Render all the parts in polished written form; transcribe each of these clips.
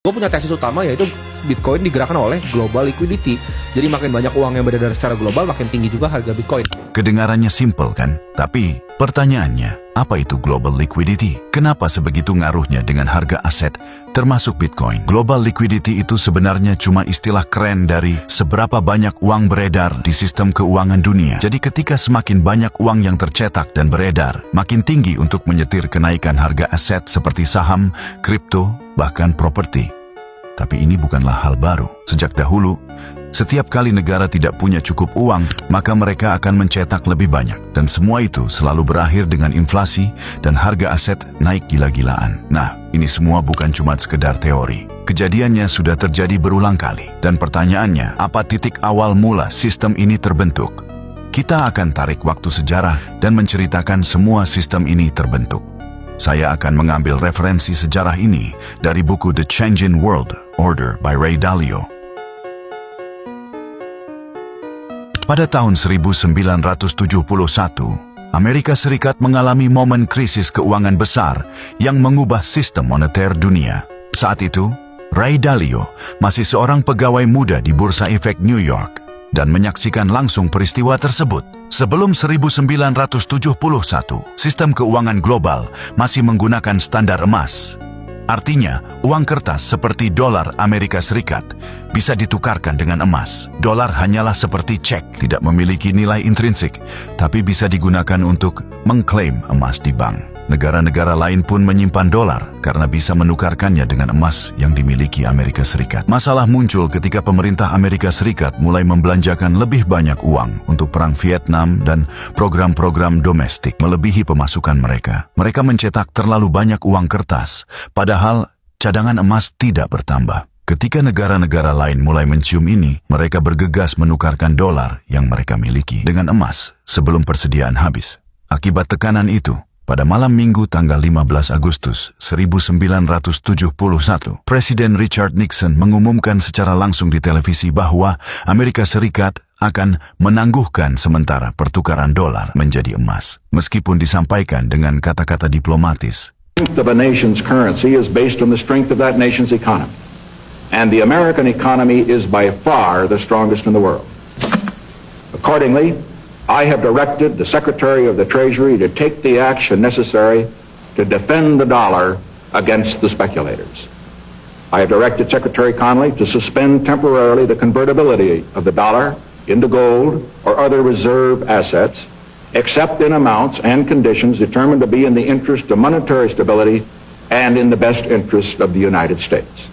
Gue punya tesis utama yaitu Bitcoin digerakkan oleh global liquidity. Jadi makin banyak uang yang beredar secara global, makin tinggi juga harga Bitcoin. Kedengarannya simple kan? Tapi pertanyaannya, apa itu global liquidity? Kenapa sebegitu ngaruhnya dengan harga aset, termasuk Bitcoin? Global liquidity itu sebenarnya cuma istilah keren dari seberapa banyak uang beredar di sistem keuangan dunia. Jadi ketika semakin banyak uang yang tercetak dan beredar, makin tinggi untuk menyetir kenaikan harga aset seperti saham, kripto, bahkan properti. Tapi ini bukanlah hal baru. Sejak dahulu, setiap kali negara tidak punya cukup uang, maka mereka akan mencetak lebih banyak. Dan semua itu selalu berakhir dengan inflasi dan harga aset naik gila-gilaan. Nah, ini semua bukan cuma sekedar teori. Kejadiannya sudah terjadi berulang kali. Dan pertanyaannya, apa titik awal mula sistem ini terbentuk? Kita akan tarik waktu sejarah dan menceritakan semua sistem ini terbentuk. Saya akan mengambil referensi sejarah ini dari buku The Changing World Order by Ray Dalio. Pada tahun 1971, Amerika Serikat mengalami momen krisis keuangan besar yang mengubah sistem moneter dunia. Saat itu, Ray Dalio masih seorang pegawai muda di Bursa Efek New York dan menyaksikan langsung peristiwa tersebut. Sebelum 1971, sistem keuangan global masih menggunakan standar emas. Artinya, uang kertas seperti dolar Amerika Serikat bisa ditukarkan dengan emas. Dolar hanyalah seperti cek, tidak memiliki nilai intrinsik, tapi bisa digunakan untuk mengklaim emas di bank. Negara-negara lain pun menyimpan dolar karena bisa menukarkannya dengan emas yang dimiliki Amerika Serikat. Masalah muncul ketika pemerintah Amerika Serikat mulai membelanjakan lebih banyak uang untuk perang Vietnam dan program-program domestik melebihi pemasukan mereka. Mereka mencetak terlalu banyak uang kertas, padahal cadangan emas tidak bertambah. Ketika negara-negara lain mulai mencium ini, mereka bergegas menukarkan dolar yang mereka miliki dengan emas sebelum persediaan habis. Akibat tekanan itu, pada malam Minggu tanggal 15 Agustus 1971, Presiden Richard Nixon mengumumkan secara langsung di televisi bahwa Amerika Serikat akan menangguhkan sementara pertukaran dolar menjadi emas. Meskipun disampaikan dengan kata-kata diplomatis, The strength of a nation's currency is based on the strength of that nation's economy. And the American economy is by far the strongest in the world. Accordingly, I have directed the Secretary of the Treasury to take the action necessary to defend the dollar against the speculators. I have directed Secretary Connally to suspend temporarily the convertibility of the dollar into gold or other reserve assets, except in amounts and conditions determined to be in the interest of monetary stability and in the best interest of the United States.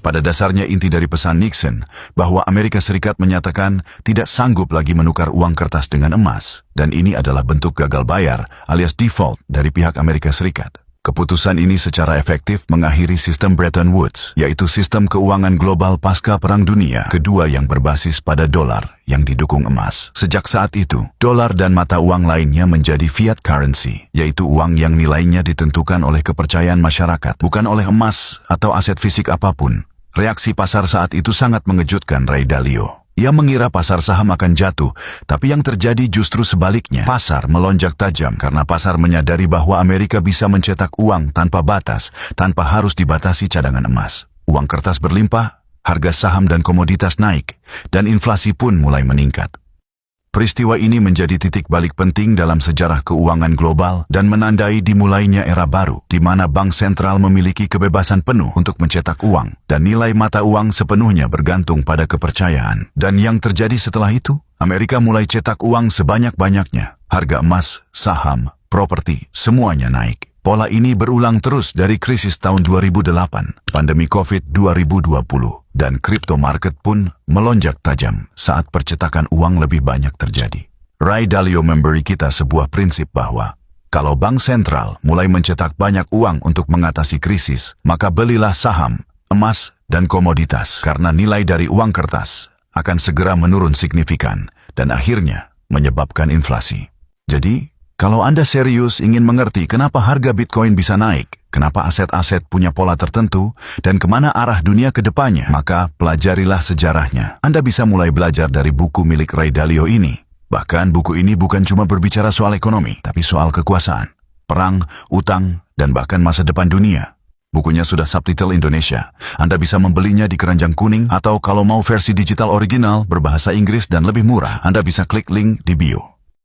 Pada dasarnya inti dari pesan Nixon bahwa Amerika Serikat menyatakan tidak sanggup lagi menukar uang kertas dengan emas, dan ini adalah bentuk gagal bayar alias default dari pihak Amerika Serikat. Keputusan ini secara efektif mengakhiri sistem Bretton Woods, yaitu sistem keuangan global pasca Perang Dunia Kedua yang berbasis pada dolar yang didukung emas. Sejak saat itu, dolar dan mata uang lainnya menjadi fiat currency, yaitu uang yang nilainya ditentukan oleh kepercayaan masyarakat, bukan oleh emas atau aset fisik apapun. Reaksi pasar saat itu sangat mengejutkan Ray Dalio. Ia mengira pasar saham akan jatuh, tapi yang terjadi justru sebaliknya. Pasar melonjak tajam karena pasar menyadari bahwa Amerika bisa mencetak uang tanpa batas, tanpa harus dibatasi cadangan emas. Uang kertas berlimpah, harga saham dan komoditas naik, dan inflasi pun mulai meningkat. Peristiwa ini menjadi titik balik penting dalam sejarah keuangan global dan menandai dimulainya era baru, di mana bank sentral memiliki kebebasan penuh untuk mencetak uang, dan nilai mata uang sepenuhnya bergantung pada kepercayaan. Dan yang terjadi setelah itu, Amerika mulai cetak uang sebanyak-banyaknya. Harga emas, saham, properti, semuanya naik. Pola ini berulang terus dari krisis tahun 2008, pandemi COVID 2020, dan crypto market pun melonjak tajam saat percetakan uang lebih banyak terjadi. Ray Dalio memberi kita sebuah prinsip bahwa kalau bank sentral mulai mencetak banyak uang untuk mengatasi krisis, maka belilah saham, emas, dan komoditas karena nilai dari uang kertas akan segera menurun signifikan dan akhirnya menyebabkan inflasi. Jadi, kalau Anda serius ingin mengerti kenapa harga Bitcoin bisa naik, kenapa aset-aset punya pola tertentu, dan kemana arah dunia ke depannya, maka pelajarilah sejarahnya. Anda bisa mulai belajar dari buku milik Ray Dalio ini. Bahkan buku ini bukan cuma berbicara soal ekonomi, tapi soal kekuasaan, perang, utang, dan bahkan masa depan dunia. Bukunya sudah subtitle Indonesia. Anda bisa membelinya di keranjang kuning atau kalau mau versi digital original berbahasa Inggris dan lebih murah, Anda bisa klik link di bio.